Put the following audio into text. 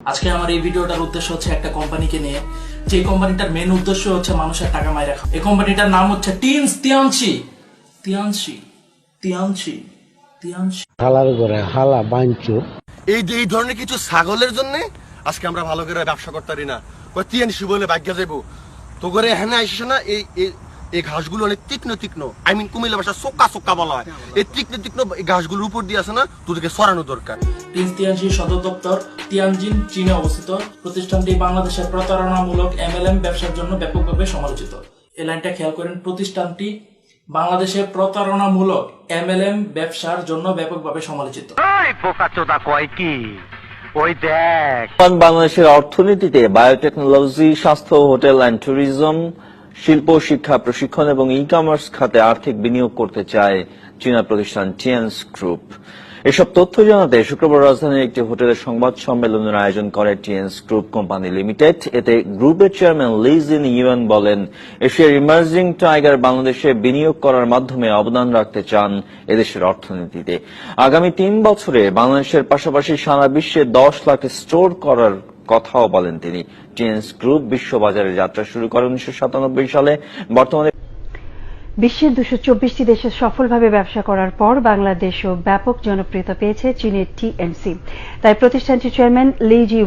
আজকে আমার এই ভিডিওটার উদ্দেশ্য হচ্ছে একটা কোম্পানিকে নিয়ে, যে কোম্পানিটার মেন উদ্দেশ্য হচ্ছে মানুষের টাকা মাইরা খাওয়া। এই কোম্পানিটার নাম হচ্ছে টিনস তিয়ানসি তিয়ানসি তিয়ানসি তিয়ানসি। হালার ঘরে হালা বাঞ্চু। এই ধরনের কিছু ছাগলের জন্য আজকে আমরা ভালো করে ব্যবসা করতে পারি না। তিয়ানসি বলে ভাগ্য যাইব তো করে এখানে আইসিস না। এই ঘাসগুলো অনেক তীক্ষ্ণ তীক্ষ্ণ, আই মিন কুমিল্লা ভাষা সোক্কা সোক্কা বলা হয়। এই তীক্ষ্ণ তীক্ষ্ণ এই ঘাসগুলোর উপর দিয়ে আছে না, তোদেরকে সরানো দরকার। টিনস তিয়ানসির সদর দপ্তর তিয়ানজিন, চীনে অবস্থিত। প্রতিষ্ঠানটি বাংলাদেশের প্রতারণামূলক এমএলএম ব্যবসার জন্য ব্যাপকভাবে সমালোচিত। এই লাইনটা খেয়াল করেন, প্রতিষ্ঠানটি বাংলাদেশের প্রতারণামূলক এমএলএম ব্যবসার জন্য ব্যাপকভাবে সমালোচিত। বাংলাদেশের অর্থনীতিতে বায়োটেকনোলজি, স্বাস্থ্য, হোটেল অ্যান্ড ট্যুরিজম, শিল্প, শিক্ষা, প্রশিক্ষণ এবং ই কমার্স খাতে আর্থিক বিনিয়োগ করতে চায় চীনা প্রতিষ্ঠান টিএনস গ্রুপ। এসব তথ্য জানাতে শুক্রবার রাজধানীর একটি হোটেলের সংবাদ সম্মেলনের আয়োজন করে টিএনস গ্রুপ কোম্পানি লিমিটেড। এতে গ্রুপের চেয়ারম্যান লি জিন ইউয়ান বলেন, এশিয়ার ইমার্জিং টাইগার বাংলাদেশে বিনিয়োগ করার মাধ্যমে অবদান রাখতে চান এদেশের অর্থনীতিতে। আগামী 3 বছরে বাংলাদেশের পাশাপাশি সারা বিশ্বে 10 লাখ স্টোর করার কথাও বলেন তিনি। টিএনস গ্রুপ বিশ্ববাজারে যাত্রা শুরু করে 1997 সালে। বর্তমানে বিশ্বের 224টি দেশে সফলভাবে ব্যবসা করার পর বাংলাদেশও ব্যাপক জনপ্রিয়তা পেয়েছে চীনের টিএনসি। তাই প্রতিষ্ঠানটির চেয়ারম্যান লি জি